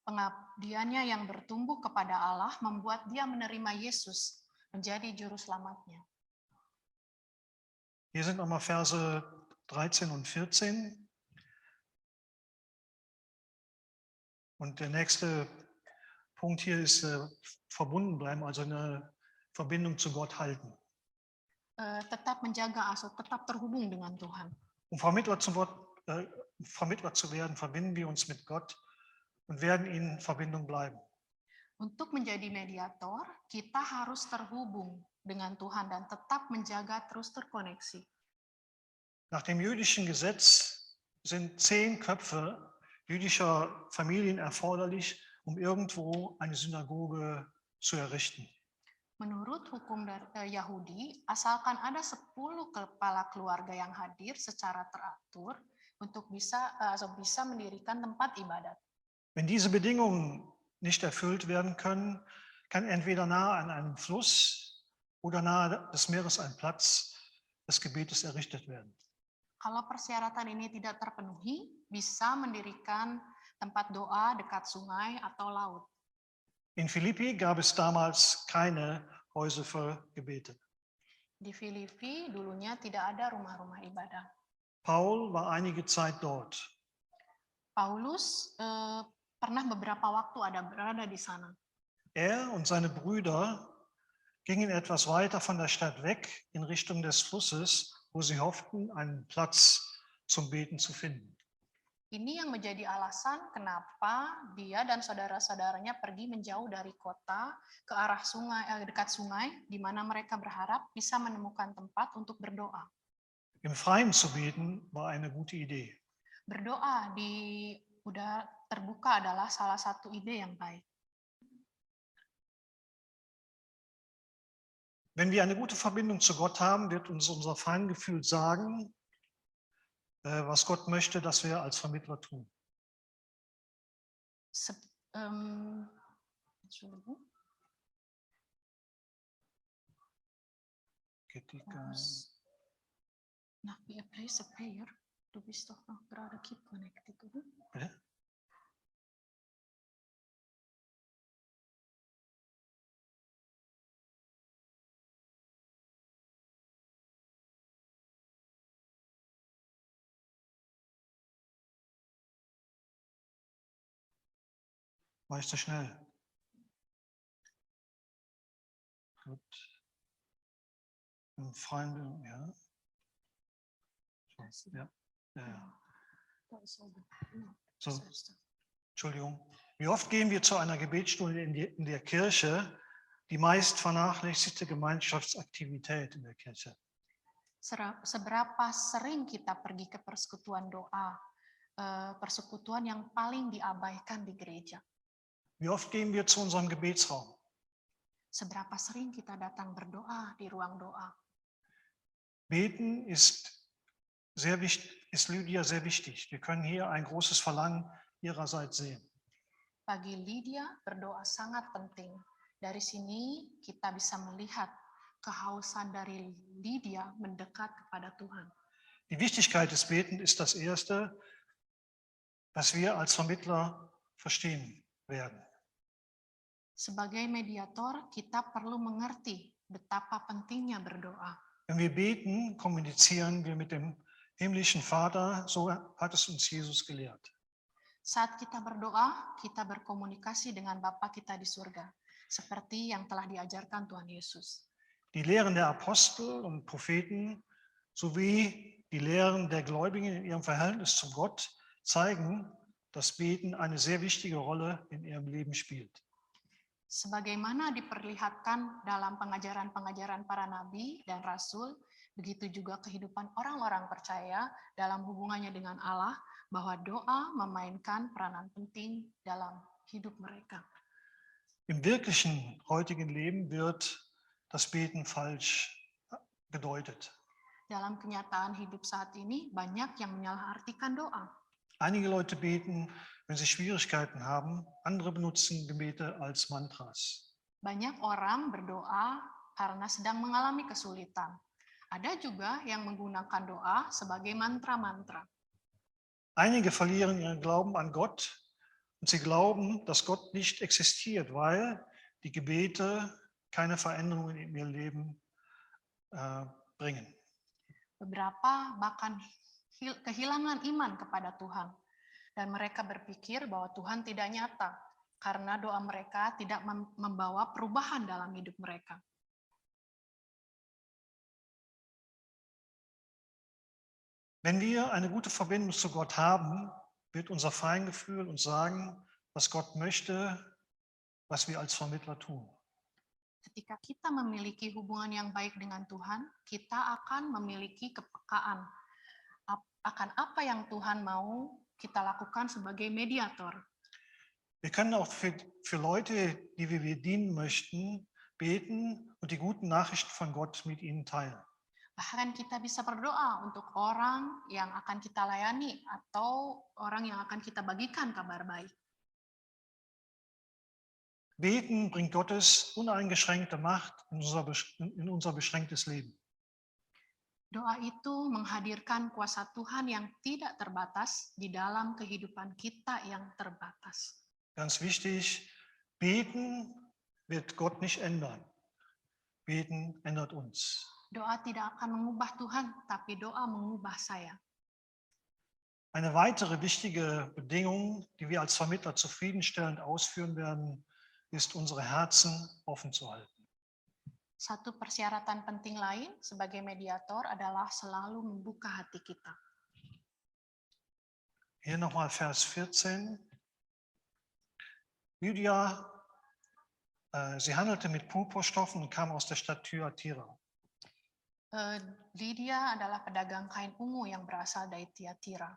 pengabdiannya yang bertumbuh kepada Allah membuat dia menerima Yesus menjadi juru selamatnya. Hier sind nochmal Verse 13 und 14. Und der nächste Punkt hier ist verbunden bleiben, also eine Verbindung zu Gott halten. Tetap menjaga atau tetap terhubung dengan Tuhan. Um Vermittler zu werden, verbinden wir uns mit Gott und werden in Verbindung bleiben. Untuk menjadi mediator, kita harus terhubung dengan Tuhan dan tetap menjaga terus terkoneksi. Nach dem jüdischen Gesetz sind 10 Köpfe jüdischer Familien erforderlich, um irgendwo eine Synagoge zu errichten. Menurut hukum Yahudi, asalkan ada 10 kepala keluarga yang hadir secara teratur untuk bisa mendirikan tempat ibadat. Wenn diese Bedingungen nicht erfüllt werden können, kann entweder nahe an einem Fluss oder nahe des Meeres ein Platz des Gebetes errichtet werden. Kalau persyaratan ini tidak terpenuhi, bisa mendirikan tempat doa dekat sungai atau laut. In Philippi gab es damals keine Häuser für Gebete. Di Filipi dulunya tidak ada rumah-rumah ibadah. Paul war einige Zeit dort. Paulus pernah beberapa waktu berada di sana. Er und seine Brüder gingen etwas weiter von der Stadt weg in Richtung des Flusses, wo sie hofften, einen Platz zum Beten zu finden. Ini yang menjadi alasan kenapa dia dan saudara-saudaranya pergi menjauh dari kota ke arah sungai, dekat sungai, di mana mereka berharap bisa menemukan tempat untuk berdoa. Im Freien zu beten war eine gute Idee. Berdoa di udara terbuka adalah salah satu ide yang baik. Wenn wir eine gute Verbindung zu Gott haben, wird uns unser Feingefühl sagen, was Gott möchte, dass wir als Vermittler tun. Nach wie a place, a prayer, du bist doch noch gerade keep connected, oder? Bitte? War ich zu schnell? Gut. Im Freien, ja. So, ja. So, Entschuldigung. Wie oft gehen wir zu einer Gebetsstunde in der Kirche, die meist vernachlässigte Gemeinschaftsaktivität in der Kirche? Seberapa sering kita pergi ke persekutuan doa, persekutuan yang paling diabaikan di gereja? Wie oft gehen wir zu unserem Gebetsraum? Seberapa sering kita datang berdoa di ruang doa? Beten ist Lydia sehr wichtig. Wir können hier ein großes Verlangen ihrerseits sehen. Bagi Lydia, berdoa sangat penting. Dari sini kita bisa melihat kehausan dari Lydia mendekat kepada Tuhan. Die Wichtigkeit des Betens ist das Erste, was wir als Vermittler verstehen werden. Sebagai mediator, kita perlu mengerti betapa pentingnya berdoa. Wenn wir beten, kommunizieren wir mit dem himmlischen Vater, so hat es uns Jesus gelehrt. Saat kita berdoa, kita berkomunikasi dengan Bapa kita di surga, seperti yang telah diajarkan Tuhan Yesus. Die Lehren der Apostel und Propheten sowie die Lehren der Gläubigen in ihrem Verhältnis zu Gott zeigen, dass Beten eine sehr wichtige Rolle in ihrem Leben spielt. Sebagaimana diperlihatkan dalam pengajaran-pengajaran para nabi dan rasul, begitu juga kehidupan orang-orang percaya dalam hubungannya dengan Allah, bahwa doa memainkan peranan penting dalam hidup mereka. Im wirklichen heutigen Leben wird das Beten falsch gedeutet. Dalam kenyataan hidup saat ini, banyak yang menyalahartikan doa. Einige Leute beten, wenn sie Schwierigkeiten haben, andere benutzen Gebete als Mantras. Banyak orang berdoa karena sedang mengalami kesulitan. Ada juga yang menggunakan doa sebagai mantra-mantra. Einige verlieren ihren Glauben an Gott und sie glauben, dass Gott nicht existiert, weil die Gebete keine Veränderungen in ihr Leben bringen. Beberapa bahkan kehilangan iman kepada Tuhan. Dan mereka berpikir bahwa Tuhan tidak nyata karena doa mereka tidak membawa perubahan dalam hidup mereka. Wenn wir eine gute Verbindung zu Gott haben, wird unser Feingefühl uns sagen, was Gott möchte, was wir als Vermittler tun. Ketika kita memiliki hubungan yang baik dengan Tuhan, kita akan memiliki kepekaan akan apa yang Tuhan mau kita lakukan sebagai mediator. Wir können auch für Leute, die wir dienen möchten, beten und die guten Nachrichten von Gott mit ihnen teilen. Bahkan kita bisa berdoa untuk orang yang akan kita layani atau orang yang akan kita bagikan kabar baik. Beten bringt Gottes uneingeschränkte Macht in unser beschränktes Leben. Doa itu menghadirkan kuasa Tuhan yang tidak terbatas di dalam kehidupan kita yang terbatas. Ganz wichtig, beten wird Gott nicht ändern. Beten ändert uns. Doa tidak akan mengubah Tuhan, tapi doa mengubah saya. Eine weitere wichtige Bedingung, die wir als Vermittler zufriedenstellend ausführen werden, ist, unsere Herzen offen zu halten. Satu persyaratan penting lain sebagai mediator adalah selalu membuka hati kita. Hier nochmal Vers 14. Lydia, sie handelte mit Purpurstoffen und kam aus der Stadt Thyatira. Lydia adalah pedagang kain ungu yang berasal dari Thyatira.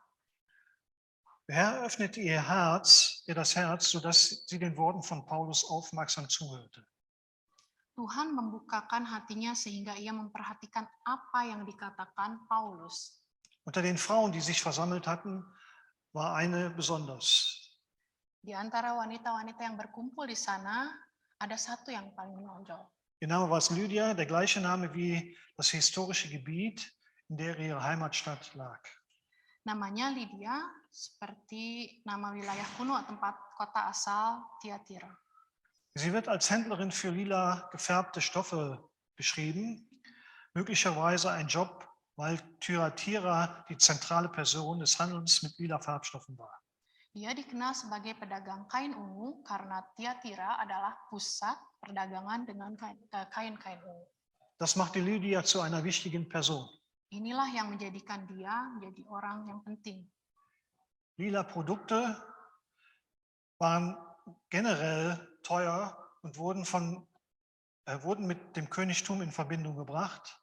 Der Herr öffnete ihr das Herz, sodass sie den Worten von Paulus aufmerksam zuhörte. Tuhan membukakan hatinya sehingga ia memperhatikan apa yang dikatakan Paulus. Unter den Frauen, die sich versammelt hatten, war eine besonders. Di antara wanita-wanita yang berkumpul di sana, ada satu yang paling menonjol. Ihr Name war Lydia, der gleiche Name wie das historische Gebiet, in der ihre Heimatstadt lag. Namanya Lydia, seperti nama wilayah kuno tempat kota asal Thyatira. Sie wird als Händlerin für lila gefärbte Stoffe beschrieben, möglicherweise ein Job, weil Thyatira die zentrale Person des Handels mit lila Farbstoffen war. Dia dikenal sebagai pedagang kain ungu karena Thyatira adalah pusat perdagangan dengan kain-kain ungu. Das machte Lydia zu einer wichtigen Person. Inilah yang menjadikan dia menjadi orang yang penting. Lila Produkte waren generell teuer und wurden mit dem Königtum in Verbindung gebracht.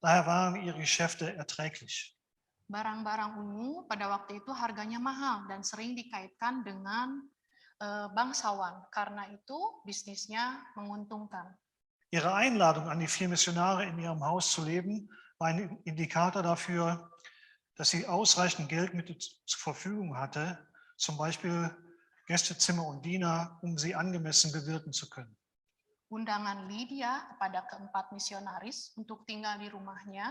Daher waren ihre Geschäfte erträglich. Barang-barang ungu pada waktu itu harganya mahal dan sering dikaitkan dengan bangsawan. Karena itu bisnisnya menguntungkan. Ihre Einladung an die 4 Missionare in ihrem Haus zu leben, war ein Indikator dafür, dass sie ausreichend Geldmittel zur Verfügung hatte, zum Beispiel Gästezimmer und Diener, um sie angemessen bewirten zu können. Undangan Lydia kepada keempat misionaris untuk tinggal di rumahnya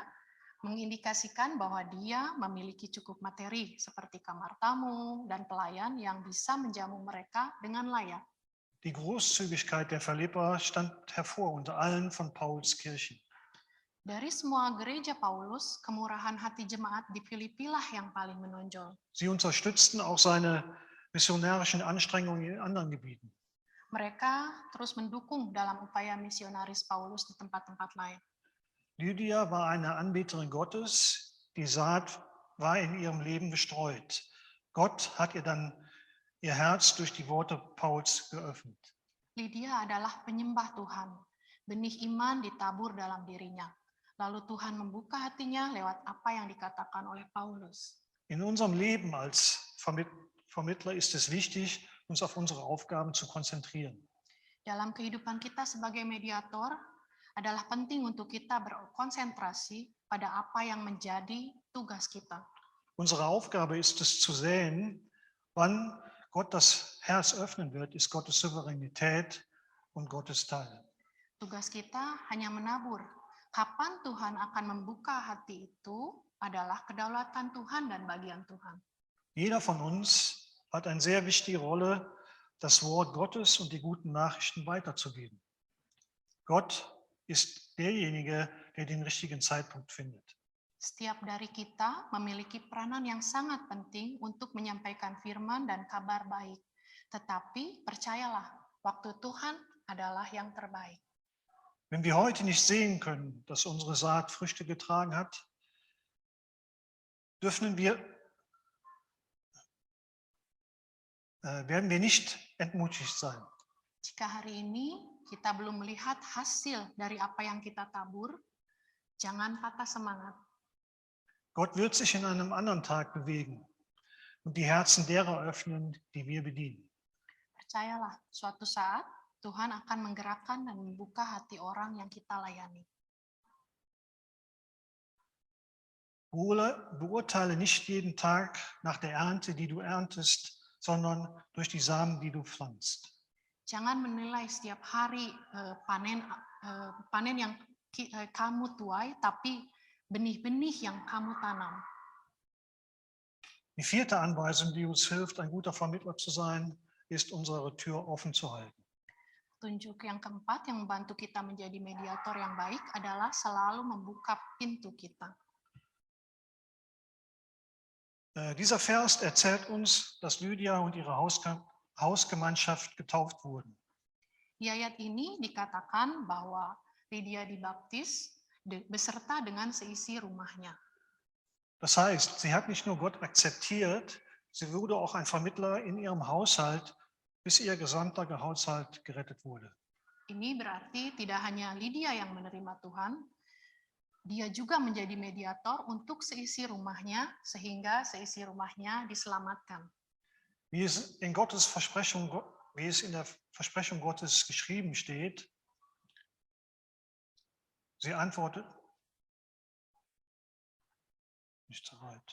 mengindikasikan bahwa dia memiliki cukup materi seperti kamar tamu dan pelayan yang bisa menjamu mereka dengan layak. Die Großzügigkeit der Philipper stand hervor unter allen von Pauls Kirchen. Dari semua gereja Paulus, kemurahan hati jemaat di Filipi lah yang paling menonjol. Sie unterstützten auch seine missionarischen Anstrengungen in anderen Gebieten. Mereka terus mendukung dalam upaya misionaris Paulus di tempat-tempat lain. Lydia war eine Anbeterin Gottes, die Saat war in ihrem Leben gestreut. Gott hat ihr dann ihr Herz durch die Worte Pauls geöffnet. Lydia adalah penyembah Tuhan. Benih iman ditabur dalam dirinya. Lalu Tuhan membuka hatinya lewat apa yang dikatakan oleh Paulus. In unserem Leben als Vermittler ist es wichtig, uns auf unsere Aufgaben zu konzentrieren. Dalam kehidupan kita sebagai mediator, adalah penting untuk kita berkonsentrasi pada apa yang menjadi tugas kita. Unsere Aufgabe ist es zu sehen, wann Gott das Herz öffnen wird, ist Gottes Souveränität und Gottes Teil. Tugas kita hanya menabur Kapan Tuhan akan membuka hati itu adalah kedaulatan Tuhan dan bagian Tuhan. Jeder von uns hat eine sehr wichtige Rolle, das Wort Gottes und die guten Nachrichten weiterzugeben. Gott ist derjenige, der den richtigen Zeitpunkt findet. Setiap dari kita memiliki peranan yang sangat penting untuk menyampaikan firman dan kabar baik. Tetapi percayalah, waktu Tuhan adalah yang terbaik. Wenn wir heute nicht sehen können, dass unsere Saat Früchte getragen hat, werden wir nicht entmutigt sein. Jika hari ini kita belum melihat hasil dari apa yang kita tabur, jangan patah semangat. Gott wird sich in einem anderen Tag bewegen und die Herzen derer öffnen, die wir bedienen. Percayalah, suatu saat Tuhan akan menggerakkan dan membuka hati orang yang kita layani. Beurteile nicht jeden Tag nach der Ernte, die du erntest, sondern durch die Samen, die du pflanzt. Jangan menilai setiap hari panen yang kamu tuai, tapi benih-benih yang kamu tanam. Die vierte Anweisung, die uns hilft, ein guter Vermittler zu sein, ist, unsere Tür offen zu halten. Petunjuk yang keempat yang membantu kita menjadi mediator yang baik adalah selalu membuka pintu kita. Dieser Vers erzählt uns, dass Lydia und ihre Hausgemeinschaft getauft wurden. Di ayat ini dikatakan bahwa Lydia dibaptis beserta dengan seisi rumahnya. Das heißt, sie hat nicht nur Gott akzeptiert, sie wurde auch ein Vermittler in ihrem Haushalt, bis ihr gesamter Haushalt gerettet wurde. Ini berarti tidak hanya Lydia yang menerima Tuhan, dia juga menjadi mediator untuk seisi rumahnya, sehingga seisi rumahnya diselamatkan. Wie es in der Versprechung Gottes geschrieben steht, sie antwortet, nicht so weit.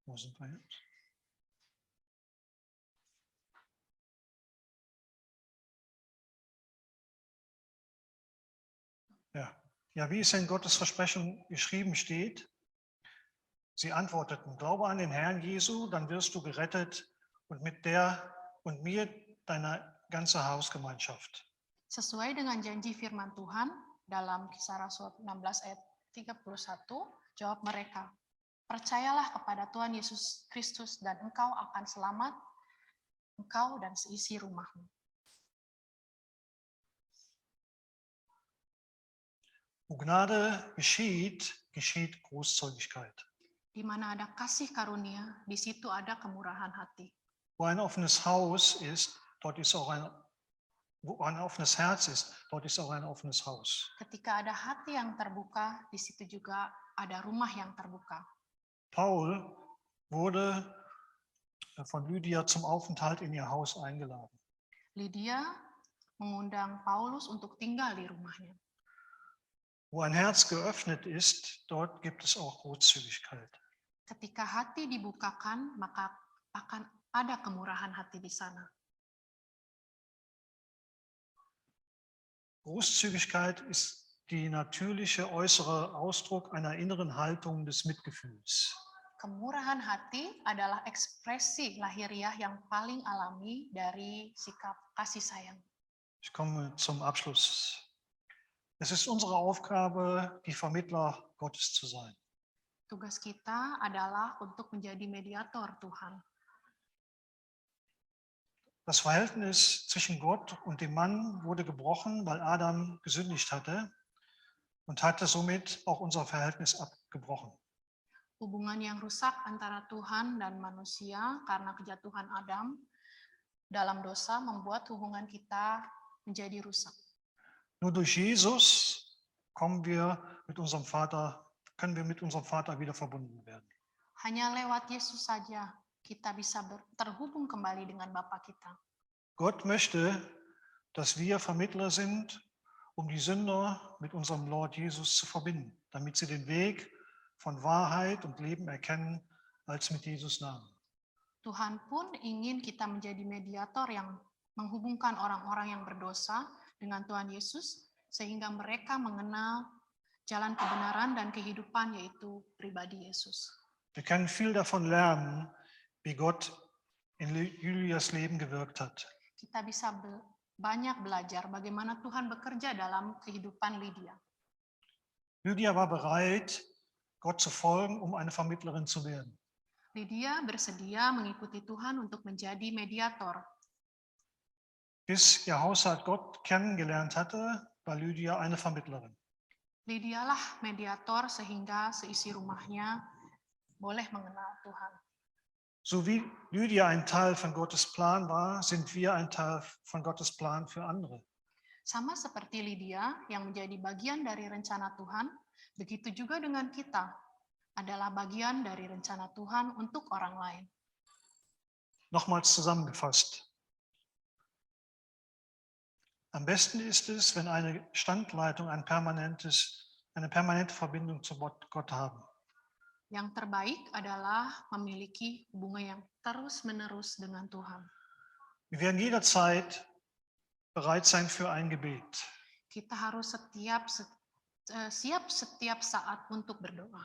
Wo sind wir jetzt? Ja, wie es in Gottes Versprechung geschrieben steht, sie antworteten, glaube an den Herrn Jesu, dann wirst du gerettet und mit mir deine ganze Hausgemeinschaft. Sesuai dengan janji firman Tuhan dalam Kisah Rasul 16 ayat 31, jawab mereka, percayalah kepada Tuhan Yesus Kristus dan engkau akan selamat, engkau dan seisi rumahmu. Wo Gnade geschieht, geschieht Großzügigkeit. Di mana ada kasih karunia, di situ ada kemurahan hati. Wo ein offenes Haus ist, wo ein offenes Herz ist, dort ist auch ein offenes Haus. Ketika ada hati yang terbuka, di situ juga ada rumah yang terbuka. Paul wurde von Lydia zum Aufenthalt in ihr Haus eingeladen. Lydia mengundang Paulus untuk tinggal di rumahnya. Wo ein Herz geöffnet ist, dort gibt es auch Großzügigkeit. Ketika hati dibukakan, maka akan ada kemurahan hati di sana. Großzügigkeit ist die natürliche äußere Ausdruck einer inneren Haltung des Mitgefühls. Kemurahan hati adalah ekspresi lahiriah yang paling alami dari sikap kasih sayang. Ich komme zum Abschluss. Es ist unsere Aufgabe, die Vermittler Gottes zu sein. Tugas kita adalah untuk menjadi mediator Tuhan. Das Verhältnis zwischen Gott und dem Mann wurde gebrochen, weil Adam gesündigt hatte und hatte somit auch unser Verhältnis abgebrochen. Hubungan yang rusak antara Tuhan dan manusia karena kejatuhan Adam dalam dosa membuat hubungan kita menjadi rusak. Nur durch Jesus können wir mit unserem Vater wieder verbunden werden. Hanya lewat Yesus saja kita bisa terhubung kembali dengan Bapa kita. Gott möchte, dass wir Vermittler sind, um die Sünder mit unserem Lord Jesus zu verbinden, damit sie den Weg von Wahrheit und Leben erkennen als mit Jesus Namen. Tuhan pun ingin kita menjadi mediator yang menghubungkan orang-orang yang berdosa dengan Tuhan Yesus, sehingga mereka mengenal jalan kebenaran dan kehidupan, yaitu pribadi Yesus. Wir können viel davon lernen, wie Gott in Julias Leben gewirkt hat. Kita bisa banyak belajar bagaimana Tuhan bekerja dalam kehidupan Lydia. Lydia war bereit, Gott zu folgen, um eine Vermittlerin zu werden. Lydia bersedia mengikuti Tuhan untuk menjadi mediator. Bis ihr Haushalt Gott kennengelernt hatte, war Lydia eine Vermittlerin. Lydia lah mediator sehingga seisi rumahnya boleh mengenal Tuhan. So wie Lydia ein Teil von Gottes Plan war, sind wir ein Teil von Gottes Plan für andere. Sama seperti Lydia yang menjadi bagian dari rencana Tuhan, begitu juga dengan kita adalah bagian dari rencana Tuhan untuk orang lain. Nochmals zusammengefasst. Am besten ist es, wenn eine Standleitung eine permanente Verbindung zu Gott haben. Yang terbaik adalah memiliki hubungan yang terus-menerus dengan Tuhan. Wir werden jederzeit bereit sein für ein Gebet. Kita harus siap setiap saat untuk berdoa.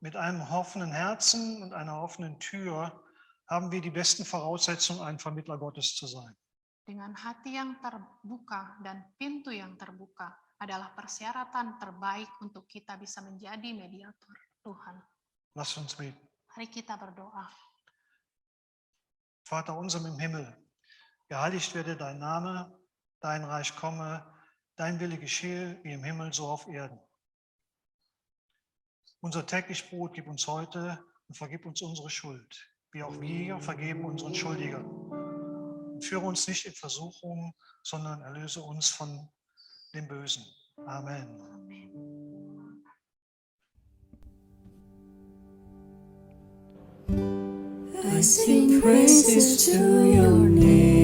Mit einem offenen Herzen und einer offenen Tür haben wir die besten Voraussetzungen, ein Vermittler Gottes zu sein. Dengan hati yang terbuka dan pintu yang terbuka adalah persyaratan terbaik untuk kita bisa menjadi mediator Tuhan. Lass uns beten. Mari kita berdoa. Vater unser im Himmel, geheiligt werde dein Name, dein Reich komme, dein Wille geschehe, wie im Himmel so auf Erden. Unser täglich Brot gib uns heute und vergib uns unsere Schuld, wie auch wir vergeben unseren Schuldigern. Und führe uns nicht in Versuchung, sondern erlöse uns von dem Bösen. Amen. I sing praises to your name.